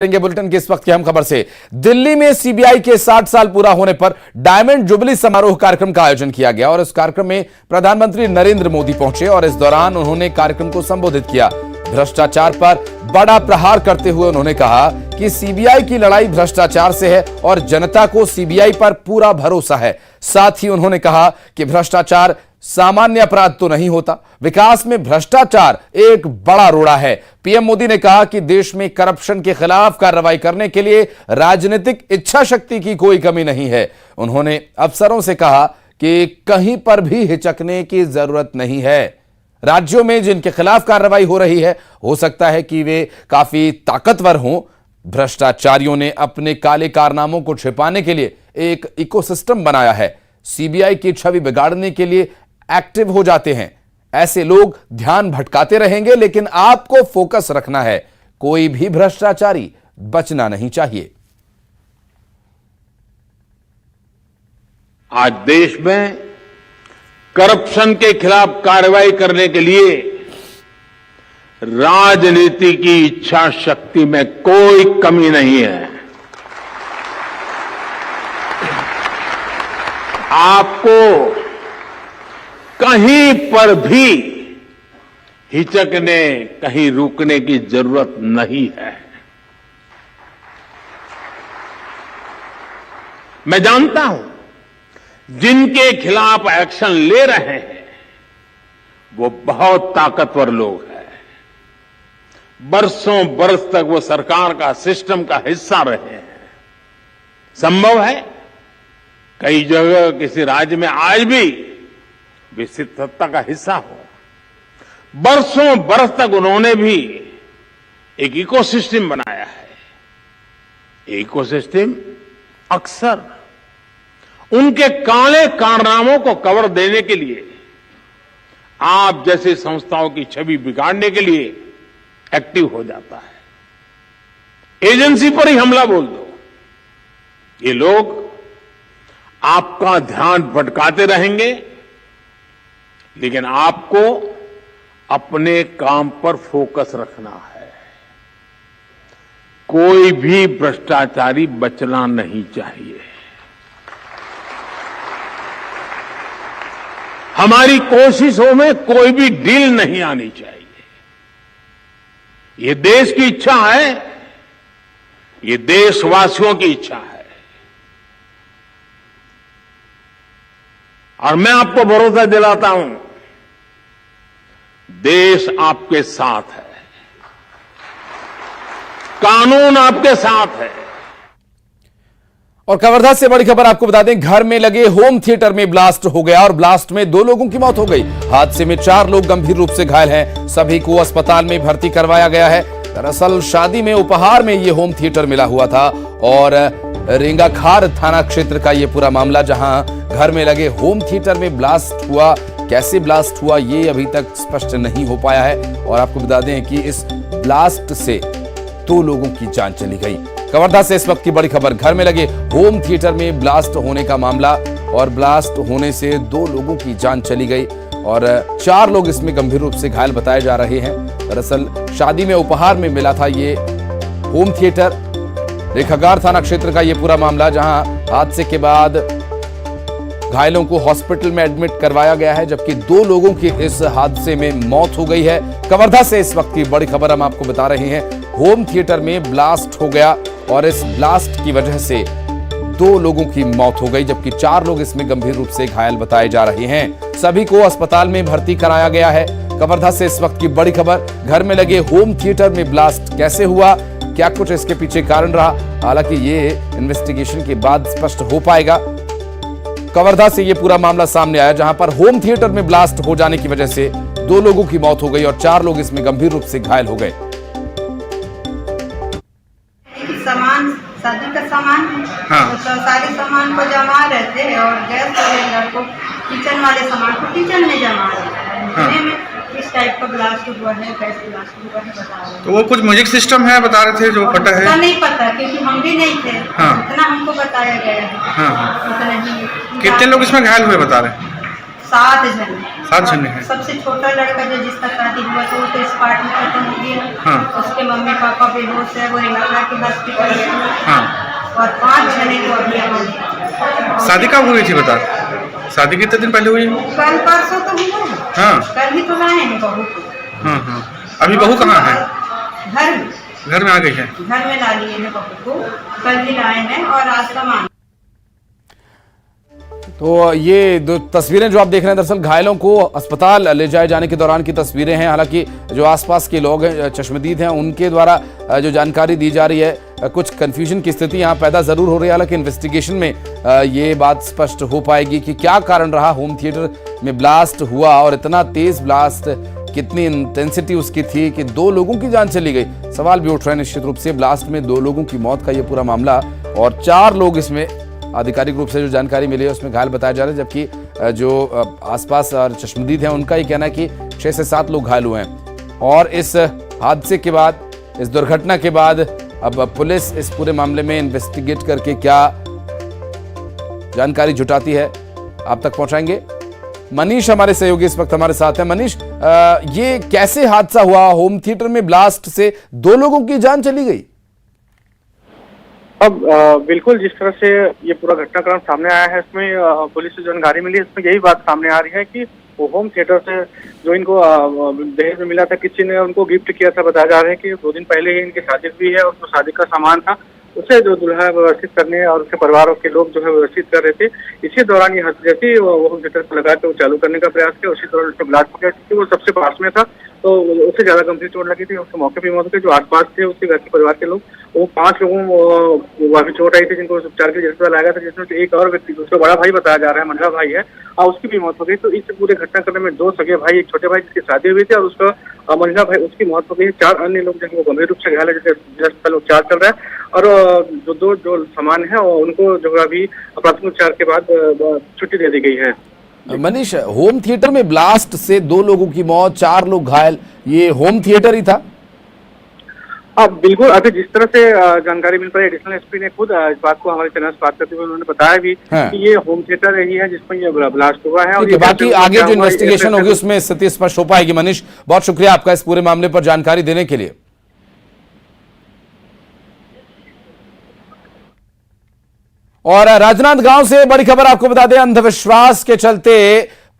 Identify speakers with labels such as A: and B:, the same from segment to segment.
A: Bulletin की इस वक्त की अहम खबर से। दिल्ली में सीबीआई के 60 साल पूरा होने पर डायमंड जुबली समारोह कार्यक्रम का आयोजन किया गया और इस कार्यक्रम में प्रधानमंत्री नरेंद्र मोदी पहुंचे और इस दौरान उन्होंने कार्यक्रम को संबोधित किया। भ्रष्टाचार पर बड़ा प्रहार करते हुए उन्होंने कहा कि सीबीआई की लड़ाई भ्रष्टाचार से है और जनता को सीबीआई पर पूरा भरोसा है। साथ ही उन्होंने कहा कि भ्रष्टाचार सामान्य अपराध तो नहीं होता, विकास में भ्रष्टाचार एक बड़ा रोड़ा है। पीएम मोदी ने कहा कि देश में करप्शन के खिलाफ कार्रवाई करने के लिए राजनीतिक इच्छा शक्ति की कोई कमी नहीं है। उन्होंने अफसरों से कहा कि कहीं पर भी हिचकने की जरूरत नहीं है। राज्यों में जिनके खिलाफ कार्रवाई हो रही है, हो सकता है कि वे काफी ताकतवर हों। भ्रष्टाचारियों ने अपने काले कारनामों को छिपाने के लिए एक इकोसिस्टम बनाया है। सीबीआई की छवि बिगाड़ने के लिए एक्टिव हो जाते हैं। ऐसे लोग ध्यान भटकाते रहेंगे, लेकिन आपको फोकस रखना है। कोई भी भ्रष्टाचारी बचना नहीं चाहिए।
B: आज देश में करप्शन के खिलाफ कार्रवाई करने के लिए राजनीति की इच्छा शक्ति में कोई कमी नहीं है। आपको कहीं पर भी हिचकने, कहीं रुकने की जरूरत नहीं है। मैं जानता हूं जिनके खिलाफ एक्शन ले रहे हैं वो बहुत ताकतवर लोग हैं। बरसों बरस तक वो सरकार का, सिस्टम का हिस्सा रहे हैं। संभव है कई जगह किसी राज्य में आज भी विस्तृत सत्ता का हिस्सा हो। बरसों बरस तक उन्होंने भी एक इकोसिस्टम बनाया है। इकोसिस्टम अक्सर उनके काले कारनामों को कवर देने के लिए, आप जैसी संस्थाओं की छवि बिगाड़ने के लिए एक्टिव हो जाता है। एजेंसी पर ही हमला बोल दो, ये लोग आपका ध्यान भटकाते रहेंगे, लेकिन आपको अपने काम पर फोकस रखना है। कोई भी भ्रष्टाचारी बचना नहीं चाहिए। हमारी कोशिशों में कोई भी ढील नहीं आनी चाहिए। ये देश की इच्छा है, ये देशवासियों की इच्छा है। और मैं आपको भरोसा दिलाता हूं, देश आपके साथ है, कानून आपके साथ है।
A: और कवर्धा से बड़ी खबर आपको बता दें, घर में लगे होम थिएटर में ब्लास्ट हो गया और ब्लास्ट में 2 लोगों की मौत हो गई। हादसे में 4 लोग गंभीर रूप से घायल हैं। सभी को अस्पताल में भर्ती करवाया गया है। दरअसल शादी में उपहार में यह होम थिएटर मिला हुआ था और रेंगाखार थाना क्षेत्र का यह पूरा मामला, जहां घर में लगे होम थिएटर में ब्लास्ट हुआ। कैसे ब्लास्ट हुआ ये अभी तक स्पष्ट नहीं हो पाया है। और आपको बता दें कि इस ब्लास्ट से 2 लोगों की जान चली गई। कवर्धा से इस वक्त की बड़ी खबर, घर में लगे होम थिएटर में ब्लास्ट होने का मामला और ब्लास्ट होने से 2 लोगों की जान चली गई और 4 लोग इसमें गंभीर रूप से घायल बताए जा रहे हैं। दरअसल शादी में उपहार में मिला था ये होम थिएटर। रेखागार थाना क्षेत्र का ये पूरा मामला, जहां हादसे के बाद घायलों को हॉस्पिटल में एडमिट करवाया गया है, जबकि 2 लोगों की इस हादसे में मौत हो गई है। कवर्धा से इस वक्त की बड़ी खबर हम आपको बता रहे हैं, होम थिएटर में ब्लास्ट हो गया और इस ब्लास्ट की वजह से 2 लोगों की मौत हो गई, जबकि 4 लोग इसमें गंभीर रूप से घायल बताए जा रहे हैं। सभी को अस्पताल में भर्ती कराया गया है। कवर्धा से इस वक्त की बड़ी खबर, घर में लगे होम थिएटर में ब्लास्ट कैसे हुआ, क्या कुछ इसके पीछे कारण रहा, हालांकि ये इन्वेस्टिगेशन के बाद स्पष्ट हो पाएगा। कवर्धा से ये पूरा मामला सामने आया, जहां पर होम थिएटर में ब्लास्ट हो जाने की वजह से 2 लोगों की मौत हो गई और 4 लोग इसमें गंभीर रूप से घायल हो गए।
C: सामान, शादी का सामान,
D: हाँ।
C: तो सारे सामान को जमा रहे थे और गैस सिलेंडर को, किचन वाले सामान को किचन में जमा रहे थे। इस टाइप का ब्लास्ट हुआ है, गैस ब्लास्ट हुआ है बता रहे हैं।
D: तो वो कुछ म्यूजिक सिस्टम है बता रहे थे जो फटा है।
C: नहीं पता क्योंकि हम भी नहीं थे।
D: हाँ।
C: इतना हमको बताया गया है।
D: हाँ।
C: उतना ही।
D: कितने लोग इसमें घायल हुए बता रहे हैं?
C: 7 जन।
D: 7 जने हैं।
C: सबसे छोटा लड़का जो जिसका शादी हुआ तो वो तो स्पॉट में खत्म हो गया।
D: हाँ।
C: उसके मम्मी पापा बेहोश है, वो इलाका के हॉस्पिटल में।
D: हाँ।
C: और 5 जने को अभी हमारे।
D: शादी कब हुई थी बता? शादी कितने दिन पहले हुई?
C: कल परसों तो हुआ।
D: हाँ।
C: कल ही तो लाए हैं बहू को।
D: हाँ हाँ। अभी बहू कहाँ है?
C: घर में।
D: घर में आ गई है।
C: घर में ला लिए हैं बहू को, कल ही लाए हैं और आज का मांग।
A: तो ये दो तस्वीरें जो आप देख रहे हैं दरअसल घायलों को अस्पताल ले जाए जाने के दौरान की तस्वीरें हैं। हालांकि जो आसपास के लोग हैं, चश्मदीद हैं, उनके द्वारा जो जानकारी दी जा रही है, कुछ कंफ्यूजन की स्थिति यहाँ पैदा जरूर हो रही है। हालांकि इन्वेस्टिगेशन में ये बात स्पष्ट हो पाएगी कि क्या कारण रहा होम थिएटर में ब्लास्ट हुआ और इतना तेज ब्लास्ट, कितनी इंटेंसिटी उसकी थी कि 2 लोगों की जान चली गई। सवाल भी उठ रहे हैं निश्चित रूप से। ब्लास्ट में 2 लोगों की मौत का ये पूरा मामला और 4 लोग इसमें आधिकारिक रूप से जो जानकारी मिली है उसमें घायल बताया जा रहा है, जबकि जो आसपास और चश्मदीद हैं उनका ये कहना है कि 6 से 7 लोग घायल हुए हैं। और इस हादसे के बाद, इस दुर्घटना के बाद अब पुलिस इस पूरे मामले में इन्वेस्टिगेट करके क्या जानकारी जुटाती है आप तक पहुंचाएंगे। मनीष हमारे सहयोगी इस वक्त हमारे साथ हैं। मनीष, ये कैसे हादसा हुआ? होम थिएटर में ब्लास्ट से 2 लोगों की जान चली गई।
E: अब बिल्कुल जिस तरह से ये पूरा घटनाक्रम सामने आया है, इसमें पुलिस से जानकारी मिली, इसमें यही बात सामने आ रही है कि वो होम थिएटर से जो इनको दहेज में मिला था, किसी ने उनको गिफ्ट किया था। बताया जा रहा है कि 2 दिन पहले ही इनकी शादी हुई है और जो शादी का सामान था उसे जो दुल्हा व्यवस्थित करने और उसके परिवार के लोग जो है व्यवस्थित कर रहे थे। इसी दौरान ये जैसे ही वो होम थिएटर को लगा के चालू करने का प्रयास किया, उसी दौरान उसको ब्लास्ट हो गया क्योंकि वो सबसे पास में था, तो उससे ज्यादा गंभीर चोट लगी थी। उसके मौके पर मौत हो गई। जो आसपास थे उसके घर के परिवार के लोग, वो 5 लोगों वहाँ भी चोट आई थी जिनको उपचार के लिए अस्पताल लाया गया था, जिसमें से एक और व्यक्ति उसका बड़ा भाई बताया जा रहा है, मंझला भाई है, और उसकी भी मौत हो गई। तो इस पूरे घटनाक्रम में 2 सगे भाई, एक छोटे भाई जिसकी शादी हुई थी और उसका मंझला भाई, उसकी मौत हो गई। 4 अन्य लोग जो गंभीर रूप से घायल है, जिसके अस्पताल उपचार चल रहा है। और जो सामान है उनको जो अभी प्राथमिक उपचार के बाद छुट्टी दे दी गई है।
A: मनीष, होम थिएटर में ब्लास्ट से 2 लोगों की मौत, 4 लोग घायल, ये होम थिएटर ही था?
E: बिल्कुल। अभी जिस तरह से जानकारी मिल पाई, एडिशनल एसपी ने खुद इस बात को हमारे चैनल से बात करते हुए उन्होंने बताया भी कि ये होम थिएटर ही है जिसमें ये ब्लास्ट हुआ है। और
A: बाकी आगे जो इन्वेस्टिगेशन होगी उसमें स्थिति स्पष्ट हो पाएगी। मनीष, बहुत शुक्रिया आपका इस पूरे मामले पर जानकारी देने के लिए। और राजनांदगांव से बड़ी खबर आपको बता दें, अंधविश्वास के चलते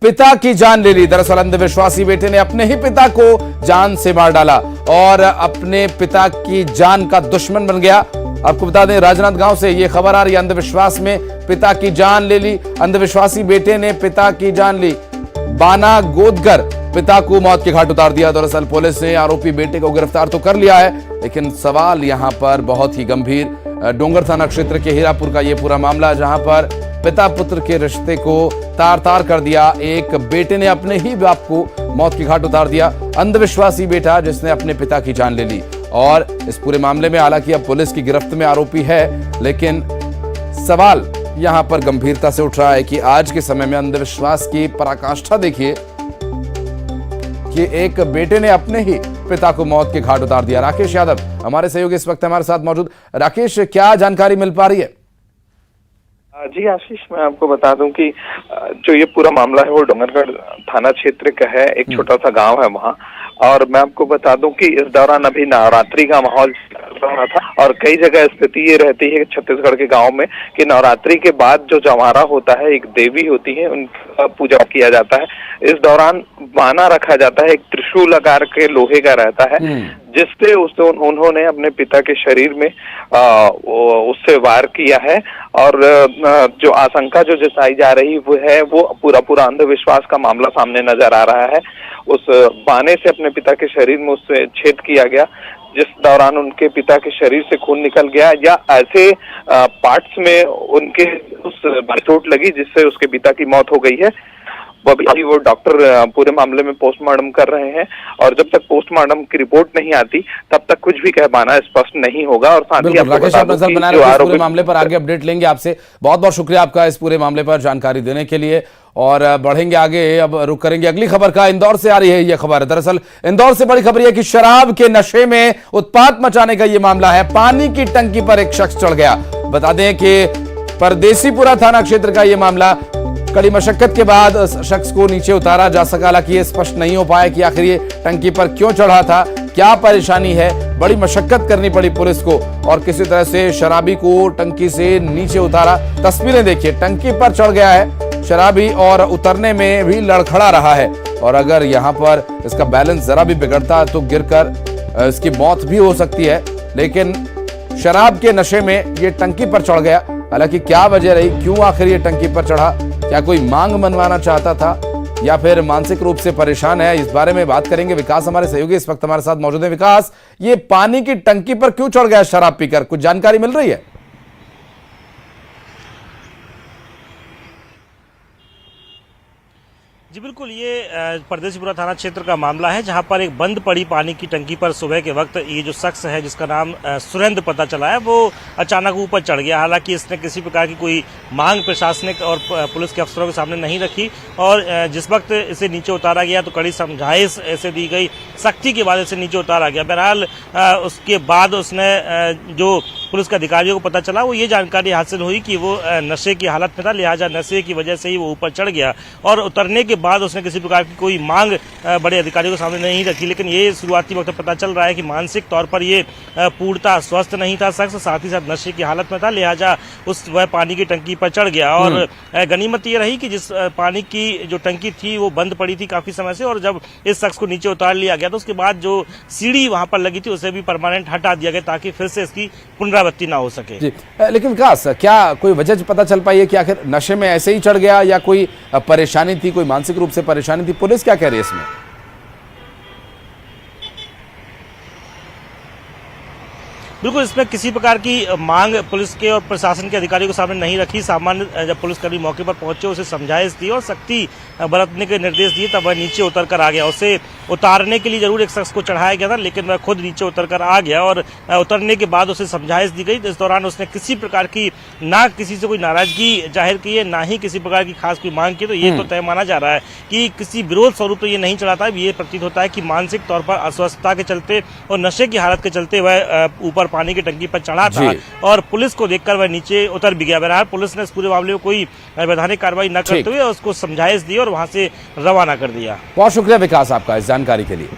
A: पिता की जान ले ली। दरअसल अंधविश्वासी बेटे ने अपने ही पिता को जान से मार डाला और अपने पिता की जान का दुश्मन बन गया। आपको बता दें राजनांदगांव से ये खबर आ रही है, अंधविश्वास में पिता की जान ले ली। अंधविश्वासी बेटे ने पिता की जान ली, बाना गोद कर पिता को मौत के घाट उतार दिया। दरअसल पुलिस ने आरोपी बेटे को गिरफ्तार तो कर लिया है, लेकिन सवाल यहां पर बहुत ही गंभीर। डोंगर थाना क्षेत्र के हीरापुर का यह पूरा मामला, जहां पर पिता पुत्र के रिश्ते को तार तार कर दिया। एक बेटे ने अपने ही बाप को मौत के घाट उतार दिया, अंधविश्वासी बेटा जिसने अपने पिता की जान ले ली। और इस पूरे मामले में हालांकि अब पुलिस की गिरफ्त में आरोपी है, लेकिन सवाल यहां पर गंभीरता से उठ रहा है कि आज के समय में अंधविश्वास की पराकाष्ठा देखिए कि एक बेटे ने अपने ही पिता को मौत के घाट उतार दिया। राकेश यादव हमारे सहयोगी इस वक्त हमारे साथ मौजूद। राकेश, क्या जानकारी मिल पा रही है?
F: जी आशीष, मैं आपको बता दूं कि जो ये पूरा मामला है वो डोंगरगढ़ थाना क्षेत्र का है। एक छोटा सा गांव है वहाँ, और मैं आपको बता दूं कि इस दौरान अभी नवरात्रि का माहौल चल रहा था और कई जगह स्थिति ये रहती है छत्तीसगढ़ के गांव में कि नवरात्रि के बाद जो जवारा होता है, एक देवी होती है, उनका पूजा किया जाता है। इस दौरान बाना रखा जाता है, एक त्रिशूल आकार के लोहे का रहता है, जिससे उन्होंने अपने पिता के शरीर में उससे वार किया है। और जो आशंका जो जताई जा रही वो पूरा अंधविश्वास का मामला सामने नजर आ रहा है। उस बाने से अपने पिता के शरीर में उससे छेद किया गया, जिस दौरान उनके पिता के शरीर से खून निकल गया, या ऐसे पार्ट्स में उनके उस चोट लगी जिससे उसके पिता की मौत हो गई है। वो डॉक्टर पूरे मामले में पोस्टमार्टम कर रहे हैं, और जब तक पोस्टमार्टम की रिपोर्ट नहीं आती तब तक कुछ भी कह पाना स्पष्ट नहीं होगा। और साथ ही
A: राकेश, आप नजर बना रहे हैं, पूरे मामले पर आगे अपडेट लेंगे आपसे। बहुत बहुत शुक्रिया आपका इस पूरे मामले पर जानकारी देने के लिए, और बढ़ेंगे आगे। अब रुक करेंगे अगली खबर का। इंदौर से आ रही है यह खबर। दरअसल इंदौर से बड़ी खबर यह कि शराब के नशे में उत्पात मचाने का यह मामला है। पानी की टंकी पर एक शख्स चढ़ गया। बता दें कि परदेसीपुरा थाना क्षेत्र का यह मामला, कड़ी मशक्कत के बाद उस शख्स को नीचे उतारा जा सका। हालांकि ये स्पष्ट नहीं हो पाया कि आखिर ये टंकी पर क्यों चढ़ा था, क्या परेशानी है। बड़ी मशक्कत करनी पड़ी पुलिस को और किसी तरह से शराबी को टंकी से नीचे उतारा। तस्वीरें देखिए, टंकी पर चढ़ गया है शराबी और उतरने में भी लड़खड़ा रहा है। और अगर यहाँ पर इसका बैलेंस जरा भी बिगड़ता तो गिरकर इसकी मौत भी हो सकती है। लेकिन शराब के नशे में ये टंकी पर चढ़ गया। हालांकि क्या वजह रही, क्यों आखिर ये टंकी पर चढ़ा, क्या कोई मांग मनवाना चाहता था या फिर मानसिक रूप से परेशान है, इस बारे में बात करेंगे। विकास हमारे सहयोगी इस वक्त हमारे साथ मौजूद है। विकास, ये पानी की टंकी पर क्यों चढ़ गया शराब पीकर, कुछ जानकारी मिल रही है?
G: जी बिल्कुल, ये परदेशीपुरा थाना क्षेत्र का मामला है, जहां पर एक बंद पड़ी पानी की टंकी पर सुबह के वक्त ये जो शख्स है जिसका नाम सुरेंद्र पता चला है, वो अचानक ऊपर चढ़ गया। हालांकि इसने किसी प्रकार की कोई मांग प्रशासनिक और पुलिस के अफसरों के सामने नहीं रखी और जिस वक्त इसे नीचे उतारा गया तो कड़ी समझाइश ऐसे दी गई, सख्ती के बाद इसे नीचे उतारा गया। बहरहाल उसके बाद उसने जो पुलिस के अधिकारियों को पता चला, वो ये जानकारी हासिल हुई कि वो नशे की हालत में था, लिहाजा नशे की वजह से ही वो ऊपर चढ़ गया। और उतरने के बाद उसने किसी प्रकार की कोई मांग बड़े अधिकारियों के सामने नहीं रखी। लेकिन ये शुरुआती वक्त पता चल रहा है कि मानसिक तौर पर ये पूर्णतः स्वस्थ नहीं था शख्स, साथ ही साथ नशे की हालत में था, लिहाजा वह पानी की टंकी पर चढ़ गया। और गनीमत ये रही कि जिस पानी की जो टंकी थी वो बंद पड़ी थी काफी समय से, और जब इस शख्स को नीचे उतार लिया गया तो उसके बाद जो सीढ़ी वहां पर लगी थी उसे भी परमानेंट हटा दिया गया ताकि फिर से इसकी पुनरावृत्ति ना हो सके।
A: जी, लेकिन विकास, क्या कोई वजह पता चल पाई है कि आखिर नशे में ऐसे ही चढ़ गया या कोई परेशानी थी, कोई मानसिक रूप से परेशानी थी? पुलिस क्या कह रही है इसमें?
G: बिल्कुल, इसमें किसी प्रकार की मांग पुलिस के और प्रशासन के अधिकारियों के सामने नहीं रखी। सामान्य जब पुलिसकर्मी मौके पर पहुंचे उसे समझाइश दी और सख्ती बरतने के निर्देश दिए, तब वह नीचे उतर कर आ गया। उसे उतारने के लिए जरूर एक शख्स को चढ़ाया गया था, लेकिन वह खुद नीचे उतर कर आ गया और उतरने के बाद उसे समझाइश दी गई। इस दौरान उसने किसी प्रकार की ना किसी से कोई नाराजगी जाहिर की है, ना ही किसी प्रकार की खास कोई मांग की। तो ये तो तय माना जा रहा है कि किसी विरोध स्वरूप तो ये नहीं चढ़ा था। ये प्रतीत होता है कि मानसिक तौर पर अस्वस्थता के चलते और नशे की हालत के चलते वह ऊपर पानी की टंकी पर चढ़ा था और पुलिस को देखकर वह नीचे उतर भी गया। बहरहाल पुलिस ने इस पूरे मामले में कोई वैधानिक कार्रवाई न करते हुए उसको समझाइश दी और वहां से रवाना कर दिया।
A: बहुत शुक्रिया विकास आपका इस जानकारी के लिए।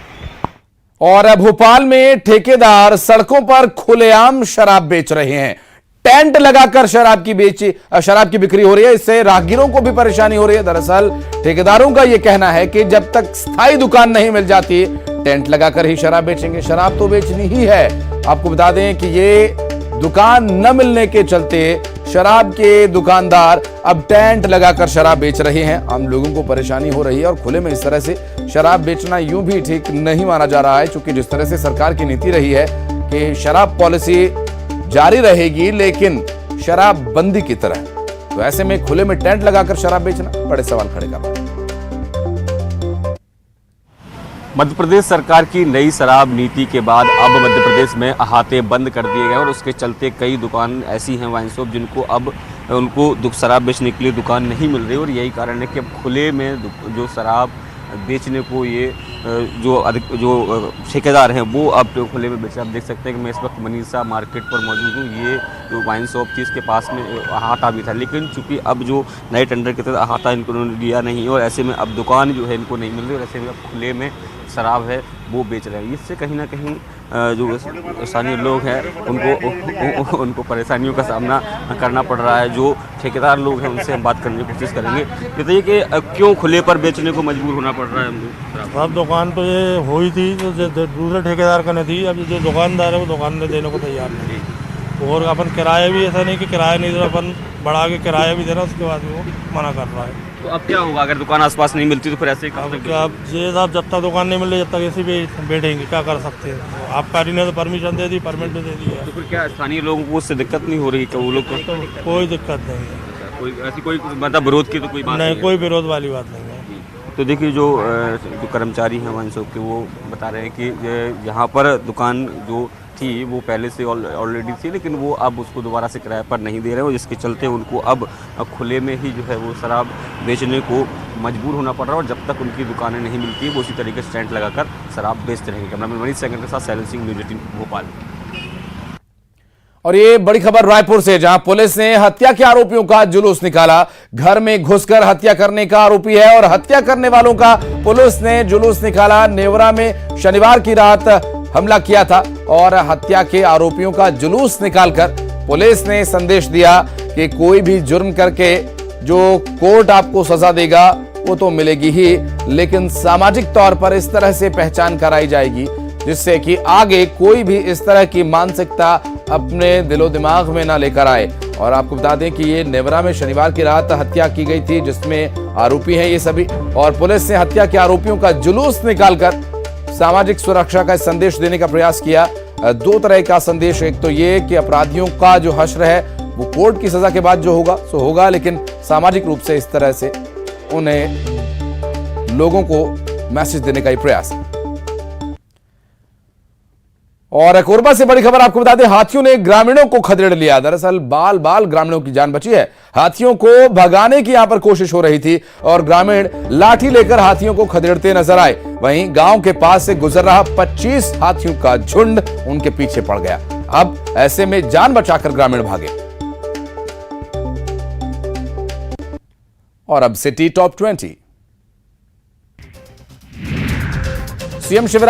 A: और भोपाल में ठेकेदार सड़कों पर खुलेआम शराब बेच रहे हैं। टेंट लगाकर शराब की बिक्री हो रही है। इससे राहगीरों को भी परेशानी हो रही है। दरअसल ठेकेदारों का यह कहना है कि जब तक स्थायी दुकान नहीं मिल जाती, टेंट लगाकर ही शराब बेचेंगे। शराब तो बेचनी ही है। आपको बता दें कि ये दुकान न मिलने के चलते शराब के दुकानदार अब टेंट लगाकर शराब बेच रहे हैं। आम लोगों को परेशानी हो रही है और खुले में इस तरह से शराब बेचना यूं भी ठीक नहीं माना जा रहा है, क्योंकि जिस तरह से सरकार की नीति रही है कि शराब पॉलिसी जारी रहेगी लेकिन शराब बंदी की तरह, तो ऐसे में खुले में टेंट लगाकर शराब बेचना बड़े सवाल खड़े कर रहा है।
H: मध्य प्रदेश सरकार की नई शराब नीति के बाद अब मध्य प्रदेश में अहाते बंद कर दिए गए और उसके चलते कई दुकान ऐसी हैं वाइन शॉप जिनको अब उनको शराब बेचने के लिए दुकान नहीं मिल रही। और यही कारण है कि अब खुले में जो शराब बेचने को ये जो ठेकेदार हैं वो अब तो खुले में बेचे। आप देख सकते हैं कि मैं इस वक्त मनीषा मार्केट पर मौजूद हूँ। ये जो वाइन शॉप थी इसके पास में अहाता भी था, लेकिन चूंकि अब जो नए टेंडर के तहत अहाता इनको लिया नहीं और ऐसे में अब दुकान जो है इनको नहीं मिल रही और ऐसे में अब खुले में शराब है वो बेच रहे हैं। इससे कहीं ना कहीं जो स्थानीय लोग हैं उनको परेशानियों का सामना करना पड़ रहा है। जो ठेकेदार लोग हैं उनसे हम बात करने की कोशिश करेंगे। बताइए कि क्यों खुले पर बेचने को मजबूर होना पड़ रहा है हमको?
I: अब दुकान तो ये हुई थी तो दूसरे ठेकेदार का नहीं थी। अब जो दुकानदार है वो दुकान में देने को तैयार नहीं। और अपन किराया भी ऐसा नहीं कि किराया नहीं दे, अपन बढ़ा के किराया भी देना, उसके बाद भी वो मना कर रहा है।
H: तो अब क्या होगा अगर दुकान आसपास नहीं मिलती तो फिर ऐसे
I: अब ये साहब जब तक दुकान नहीं मिल रही जब तक ऐसे भी बैठेंगे, क्या कर सकते हैं। आबकारी ने तो परमिशन दे दी, परमिट दे दी है।
H: तो फिर क्या स्थानीय लोगों को उससे दिक्कत नहीं हो रही कि वो लोग
I: तो कोई दिक्कत नहीं है।
H: कोई ऐसी कोई मतलब विरोध की तो कोई बात
I: नहीं, कोई विरोध वाली बात नहीं है।
H: तो देखिए जो कर्मचारी हैं वाइन शॉप के वो बता रहे हैं कि यहाँ पर दुकान जो थी वो पहले से ऑलरेडी थी, लेकिन वो अब उसको दोबारा से किराए पर नहीं दे रहे हैं, जिसके चलते उनको अब खुले में ही जो है वो शराब बेचने को मजबूर होना पड़ रहा है। और जब तक उनकी दुकानें नहीं मिलती वो उसी तरीके से टेंट लगाकर शराब बेचते रहेंगे। कैमरामैन मनीष सेकंड के साथ सैलन सिंह, न्यूज़ 18 भोपाल।
A: और ये बड़ी खबर रायपुर से, जहां पुलिस ने हत्या के आरोपियों का जुलूस निकाला। घर में घुसकर हत्या करने का आरोपी है और हत्या करने वालों का पुलिस ने जुलूस निकाला। नेवरा में शनिवार की रात हमला किया था और हत्या के आरोपियों का जुलूस निकालकर पुलिस ने संदेश दिया कि कोई भी जुर्म करके जो कोर्ट आपको सजा देगा वो तो मिलेगी ही, लेकिन सामाजिक तौर पर इस तरह से पहचान कराई जाएगी जिससे कि आगे कोई भी इस तरह की मानसिकता अपने दिलो दिमाग में ना लेकर आए। और आपको बता दें कि ये नेवरा में शनिवार की रात हत्या की गई थी, जिसमें आरोपी हैं ये सभी, और पुलिस ने हत्या के आरोपियों का जुलूस निकालकर सामाजिक सुरक्षा का संदेश देने का प्रयास किया। दो तरह का संदेश, एक तो ये कि अपराधियों का जो हश्र है वो कोर्ट की सजा के बाद जो होगा सो होगा, लेकिन सामाजिक रूप से इस तरह से उन्हें लोगों को मैसेज देने का ही प्रयास। और कोरबा से बड़ी खबर आपको बता दें, हाथियों ने ग्रामीणों को खदेड़ लिया। दरअसल बाल बाल ग्रामीणों की जान बची है। हाथियों को भगाने की यहां पर कोशिश हो रही थी और ग्रामीण लाठी लेकर हाथियों को खदेड़ते नजर आए। वहीं गांव के पास से गुजर रहा 25 हाथियों का झुंड उनके पीछे पड़ गया। अब ऐसे में जान बचाकर ग्रामीण भागे। और अब सिटी टॉप 20। सीएम शिवराज